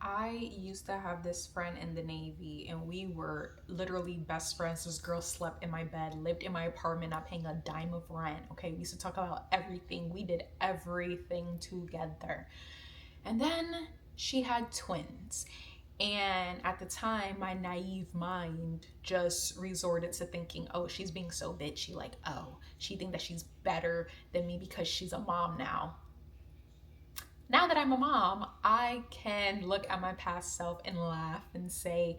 I used to have this friend in the Navy, and we were literally best friends. This girl slept in my bed, lived in my apartment, not paying a dime of rent. Okay, we used to talk about everything. We did everything together. And then she had twins. And at the time, my naive mind just resorted to thinking, oh, she's being so bitchy. Like, oh, she think that she's better than me because she's a mom now. Now that I'm a mom, I can look at my past self and laugh and say,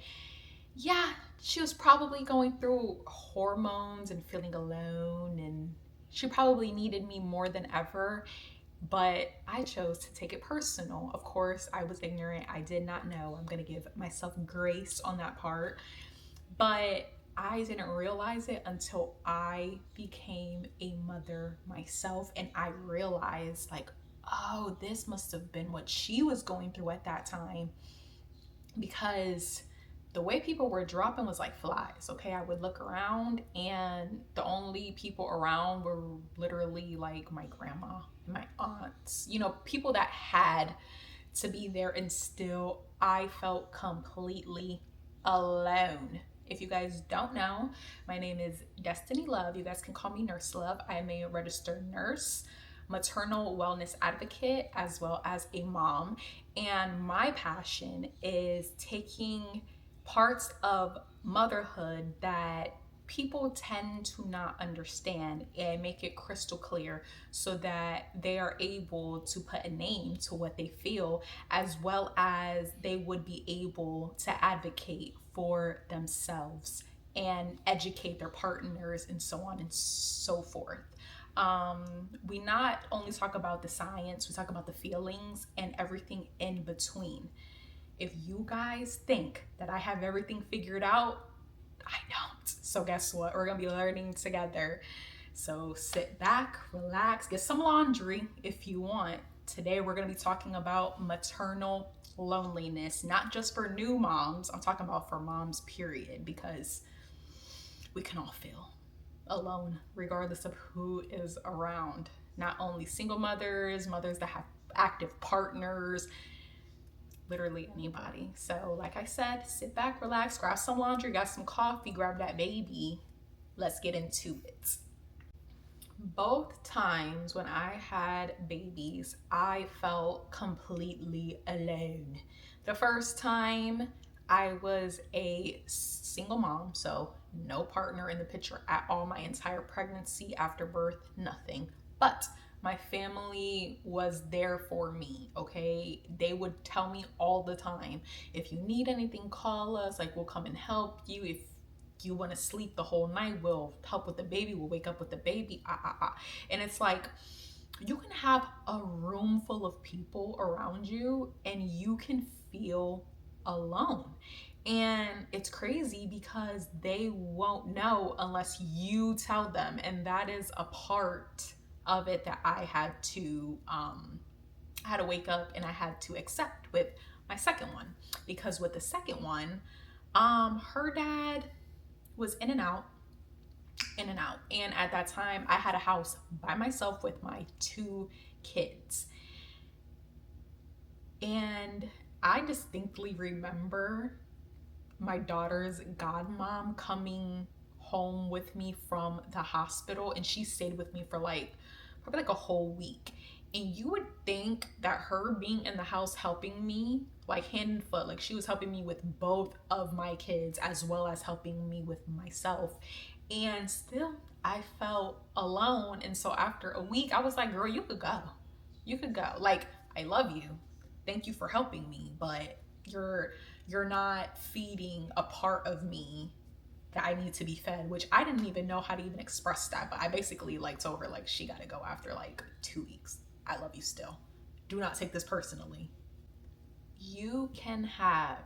yeah, she was probably going through hormones and feeling alone, and she probably needed me more than ever. But I chose to take it personal. Of course, I was ignorant. I did not know. I'm going to give myself grace on that part. But I didn't realize it until I became a mother myself, and I realized, like, oh, this must have been what she was going through at that time, because the way people were dropping was like flies. Okay, I would look around, and the only people around were literally like my grandma, my aunts, people that had to be there, and still I felt completely alone. If you guys don't know, my name is Destiny Love. You guys can call me Nurse Love. I am a registered nurse, maternal wellness advocate, as well as a mom. And my passion is taking parts of motherhood that people tend to not understand and make it crystal clear so that they are able to put a name to what they feel, as well as they would be able to advocate for themselves and educate their partners and so on and so forth. We not only talk about the science, we talk about the feelings and everything in between. If you guys think that I have everything figured out, I don't. So guess what? We're gonna be learning together. So sit back, relax, get some laundry if you want. Today we're gonna be talking about maternal loneliness, not just for new moms. I'm talking about for moms, period, because we can all feel alone regardless of who is around. Not only single mothers, mothers that have active partners, literally anybody. So, like I said, sit back, relax, grab some laundry, grab some coffee, grab that baby. Let's get into it. Both times when I had babies, I felt completely alone. The first time, I was a single mom, so no partner in the picture at all. My entire pregnancy, after birth, nothing. But my family was there for me, okay? They would tell me all the time, if you need anything, call us. Like, we'll come and help you. If you want to sleep the whole night, we'll help with the baby. We'll wake up with the baby. And it's like, you can have a room full of people around you and you can feel alone. And it's crazy because they won't know unless you tell them. And that is a part of it that I had to wake up and I had to accept with my second one. Because with the second one, her dad was in and out, in and out. And at that time, I had a house by myself with my two kids. And I distinctly remember my daughter's godmom coming home with me from the hospital, and she stayed with me for like probably like a whole week. And you would think that her being in the house helping me like hand and foot, like she was helping me with both of my kids as well as helping me with myself. And still, I felt alone. And so after a week, I was like, girl, you could go. You could go. Like, I love you. Thank you for helping me, but you're not feeding a part of me that I need to be fed, which I didn't even know how to even express that. But I basically like told her like she gotta go after like 2 weeks. I love you still. Do not take this personally. You can have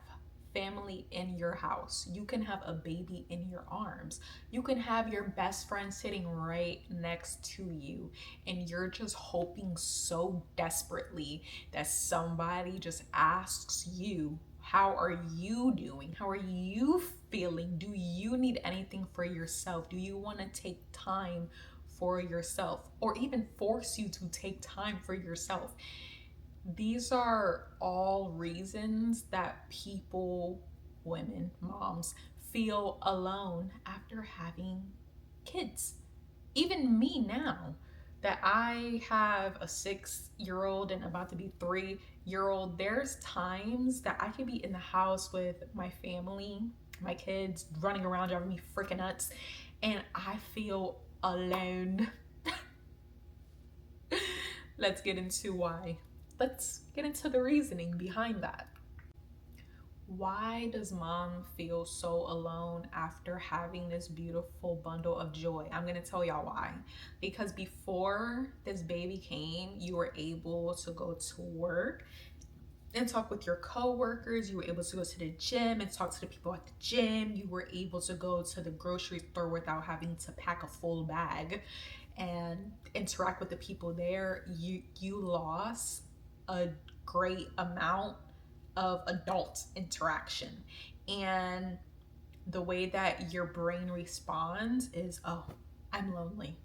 family in your house. You can have a baby in your arms. You can have your best friend sitting right next to you, and you're just hoping so desperately that somebody just asks you, how are you doing? How are you feeling? Do you need anything for yourself? Do you want to take time for yourself, or even force you to take time for yourself? These are all reasons that people, women, moms, feel alone after having kids. Even me now, that I have a 6 year old and about to be 3 year old, there's times that I could be in the house with my family, my kids running around driving me freaking nuts, and I feel alone. Let's get into why. Let's get into the reasoning behind that. Why does mom feel so alone after having this beautiful bundle of joy? I'm going to tell y'all why. Because before this baby came, you were able to go to work and talk with your coworkers. You were able to go to the gym and talk to the people at the gym. You were able to go to the grocery store without having to pack a full bag and interact with the people there. You lost a great amount of adult interaction. And the way that your brain responds is, oh, I'm lonely.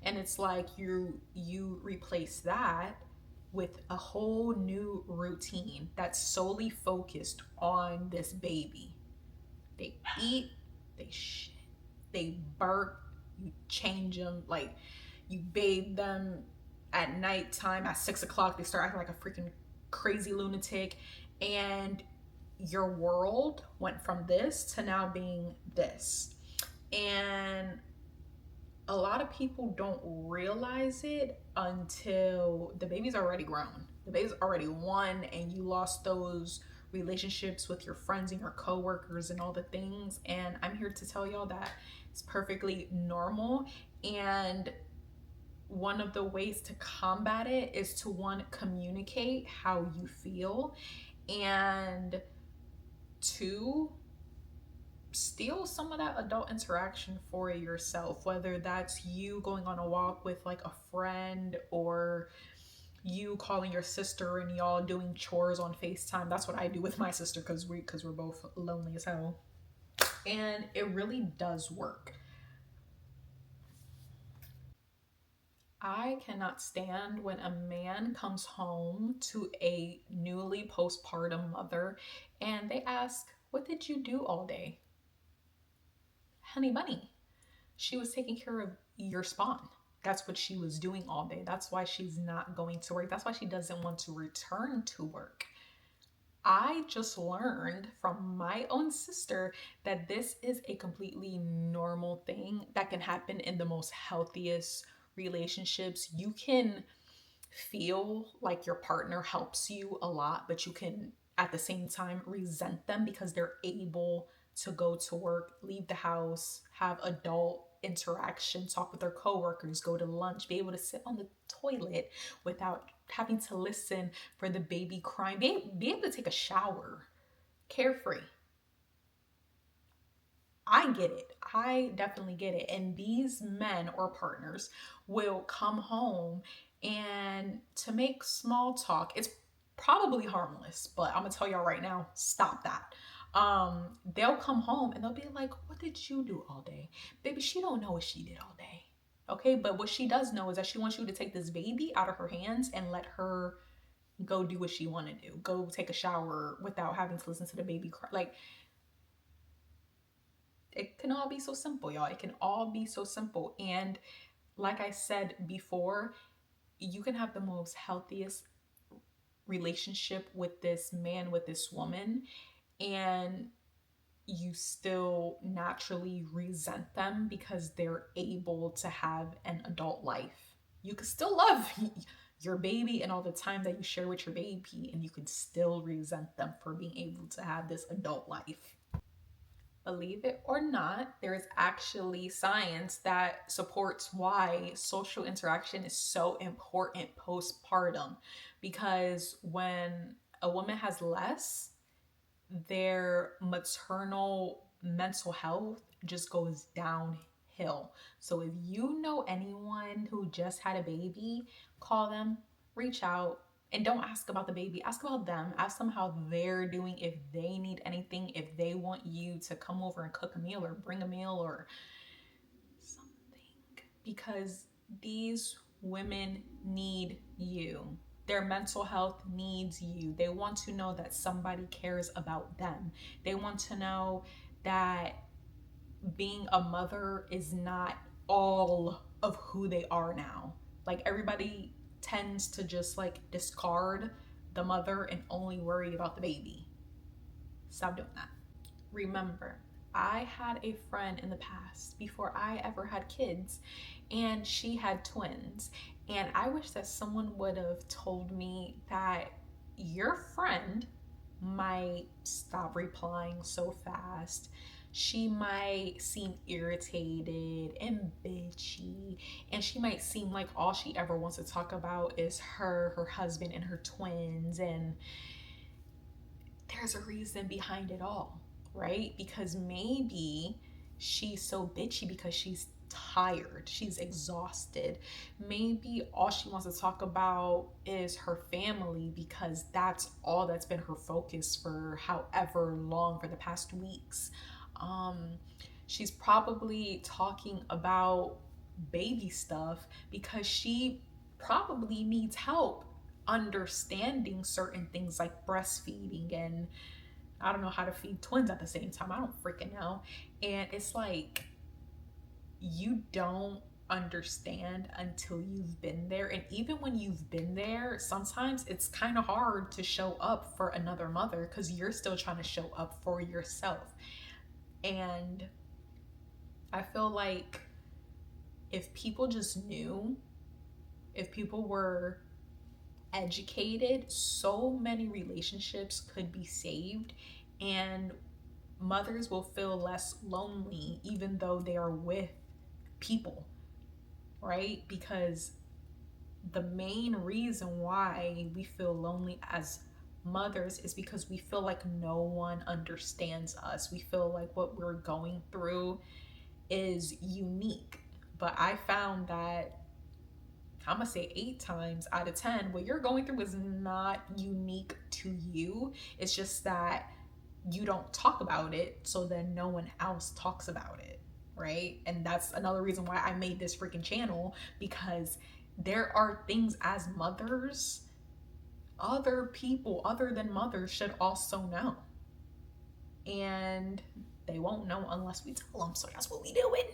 And it's like you replace that with a whole new routine that's solely focused on this baby. They eat, they shit, they burp, you change them, like you bathe them at nighttime at 6 o'clock. They start acting like a freaking crazy lunatic. And your world went from this to now being this. And a lot of people don't realize it until the baby's already grown. The baby's already one, and you lost those relationships with your friends and your coworkers and all the things. And I'm here to tell y'all that it's perfectly normal. And one of the ways to combat it is to, one, communicate how you feel, and two, steal some of that adult interaction for yourself, whether that's you going on a walk with like a friend, or you calling your sister and y'all doing chores on FaceTime. That's what I do with my sister, because we're both lonely as hell, and it really does work. I cannot stand when a man comes home to a newly postpartum mother and they ask, "What did you do all day?" Honey bunny, she was taking care of your spawn. That's what she was doing all day. That's why she's not going to work. That's why she doesn't want to return to work. I just learned from my own sister that this is a completely normal thing that can happen in the most healthiest relationships. You can feel like your partner helps you a lot, but you can at the same time resent them because they're able to go to work, leave the house, have adult interaction, talk with their coworkers, go to lunch, be able to sit on the toilet without having to listen for the baby crying, be able to take a shower carefree. I get it. I definitely get it. And these men or partners will come home, and to make small talk, it's probably harmless, but I'm gonna tell y'all right now, stop that. They'll come home and they'll be like, "What did you do all day?" Baby, she don't know what she did all day. Okay, but what she does know is that she wants you to take this baby out of her hands and let her go do what she want to do. Go take a shower without having to listen to the baby cry. Like, it can all be so simple, y'all. It can all be so simple. And like I said before, you can have the most healthiest relationship with this man, with this woman, and you still naturally resent them because they're able to have an adult life. You can still love your baby and all the time that you share with your baby, and you can still resent them for being able to have this adult life. Believe it or not, there is actually science that supports why social interaction is so important postpartum. Because when a woman has less, their maternal mental health just goes downhill. So if you know anyone who just had a baby, call them, reach out, and don't ask about the baby. Ask about them. Ask them how they're doing, if they need anything, if they want you to come over and cook a meal or bring a meal or something. Because these women need you. Their mental health needs you. They want to know that somebody cares about them. They want to know that being a mother is not all of who they are now. Like everybody tends to just like discard the mother and only worry about the baby. Stop doing that. Remember, I had a friend in the past before I ever had kids, and she had twins. And I wish that someone would have told me that your friend might stop replying so fast. She might seem irritated and bitchy, and she might seem like all she ever wants to talk about is her husband, and her twins. And there's a reason behind it all, right? Because maybe she's so bitchy because she's tired, she's exhausted. Maybe all she wants to talk about is her family because that's all that's been her focus for however long, for the past weeks. Um, she's probably talking about baby stuff because she probably needs help understanding certain things like breastfeeding, and I don't know how to feed twins at the same time. I don't freaking know. And it's like you don't understand until you've been there. And even when you've been there, sometimes it's kind of hard to show up for another mother because you're still trying to show up for yourself. And I feel like if people just knew, if people were educated, so many relationships could be saved, and mothers will feel less lonely even though they are with people, right? Because the main reason why we feel lonely as mothers is because we feel like no one understands us. We feel like what we're going through is unique. But I found that I'm gonna say 8 times out of 10, what you're going through is not unique to you. It's just that you don't talk about it, so then no one else talks about it, right? And that's another reason why I made this freaking channel, because there are things as mothers other people other than mothers should also know. And they won't know unless we tell them, so that's what we doing.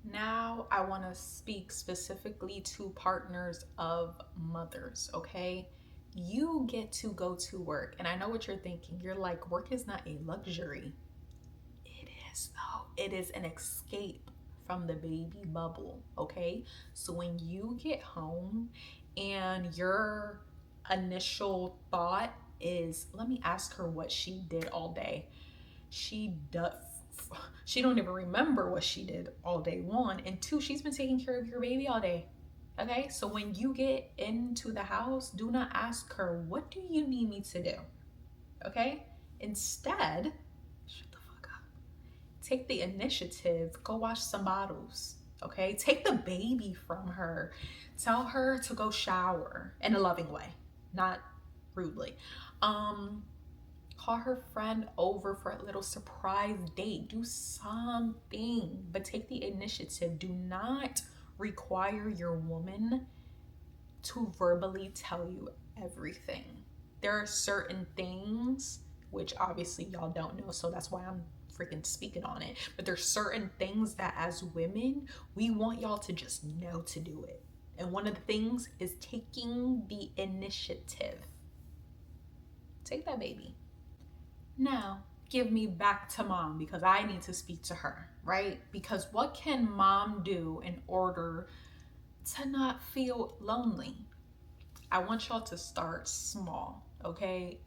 Now, I want to speak specifically to partners of mothers, okay? You get to go to work, and I know what you're thinking. You're like, work is not a luxury. It is, though. It is an escape from the baby bubble, okay? So when you get home and your initial thought is, let me ask her what she did all day. She does she don't even remember what she did all day, one, and two, she's been taking care of your baby all day. Okay, so when you get into the house, do not ask her, what do you need me to do? Okay, instead, shut the fuck up, take the initiative, go wash some bottles. Okay, take the baby from her, tell her to go shower in a loving way, not rudely. Call her friend over for a little surprise date. Do something, but take the initiative. Do not require your woman to verbally tell you everything. There are certain things, which obviously y'all don't know, so that's why I'm freaking speaking on it. But there's certain things that as women, we want y'all to just know to do it. And one of the things is taking the initiative. Take that baby. Now, give me back to mom because I need to speak to her, right? Because what can mom do in order to not feel lonely? I want y'all to start small, okay?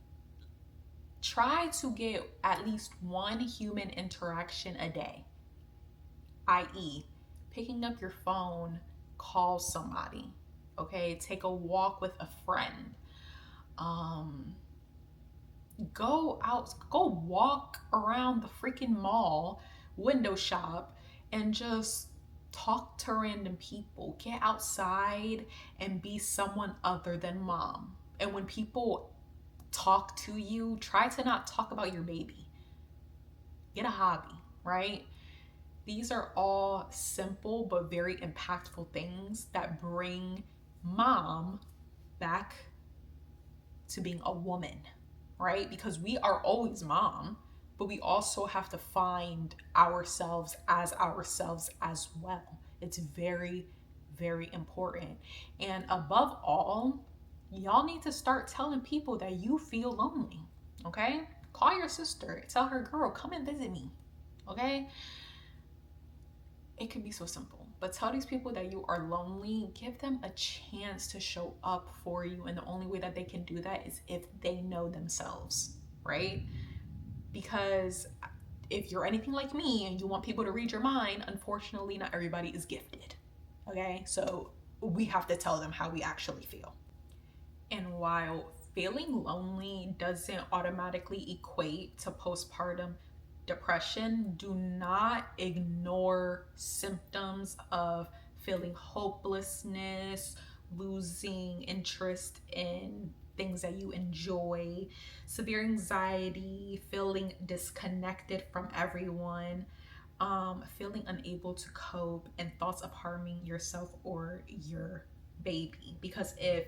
Try to get at least one human interaction a day, i.e., picking up your phone, call somebody, okay? Take a walk with a friend. Go out, go walk around the freaking mall, window shop, and just talk to random people. Get outside and be someone other than mom. And when people talk to you, try to not talk about your baby. Get a hobby, right? These are all simple but very impactful things that bring mom back to being a woman, right? Because we are always mom, but we also have to find ourselves as well. It's very, very important. And above all, y'all need to start telling people that you feel lonely, okay? Call your sister, tell her, girl, come and visit me, okay? It could be so simple, but tell these people that you are lonely. Give them a chance to show up for you, and the only way that they can do that is if they know themselves, right? Because if you're anything like me and you want people to read your mind, unfortunately not everybody is gifted, okay? So we have to tell them how we actually feel. And while feeling lonely doesn't automatically equate to postpartum depression, do not ignore symptoms of feeling hopelessness, losing interest in things that you enjoy, severe anxiety, feeling disconnected from everyone, feeling unable to cope, and thoughts of harming yourself or your baby. Because if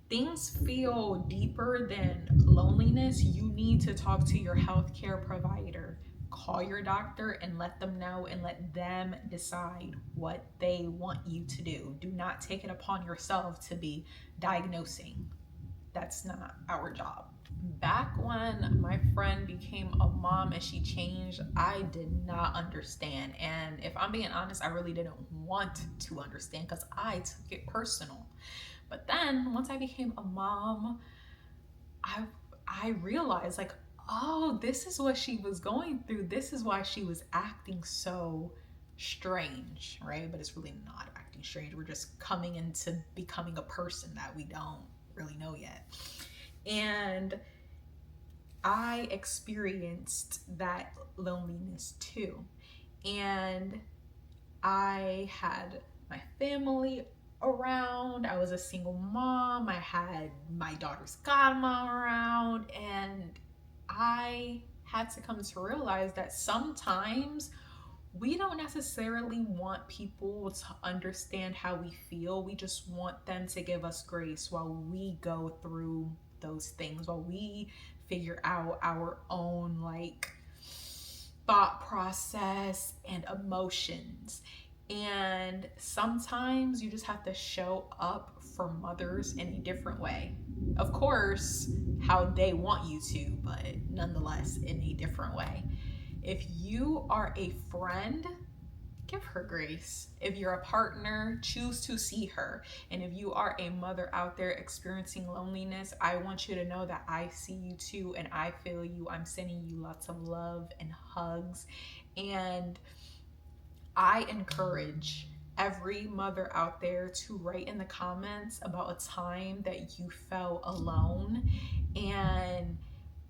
things feel deeper than loneliness, you need to talk to your healthcare provider. Call your doctor and let them know, and let them decide what they want you to do. Do not take it upon yourself to be diagnosing. That's not our job. Back when my friend became a mom and she changed, I did not understand. And if I'm being honest, I really didn't want to understand because I took it personal. But then once I became a mom, I realized, like, oh, this is what she was going through. This is why she was acting so strange, right? But it's really not acting strange. We're just coming into becoming a person that we don't really know yet. And I experienced that loneliness too. And I had my family around. I was a single mom. I had my daughter's godmom around. And I had to come to realize that sometimes we don't necessarily want people to understand how we feel. We just want them to give us grace while we go through those things, while we figure out our own thought process and emotions. And sometimes you just have to show up for mothers in a different way. Of course, how they want you to, but nonetheless in a different way. If you are a friend, give her grace. If you're a partner, choose to see her. And if you are a mother out there experiencing loneliness, I want you to know that I see you too, and I feel you. I'm sending you lots of love and hugs. And I encourage every mother out there to write in the comments about a time that you felt alone and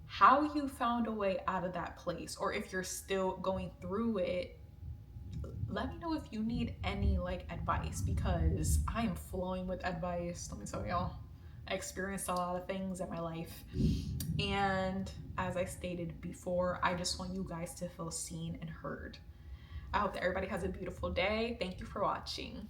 how you found a way out of that place. Or if you're still going through it, let me know if you need any advice, because I am flowing with advice. Let me tell y'all, I experienced a lot of things in my life, and as I stated before, I just want you guys to feel seen and heard. I hope that everybody has a beautiful day. Thank you for watching.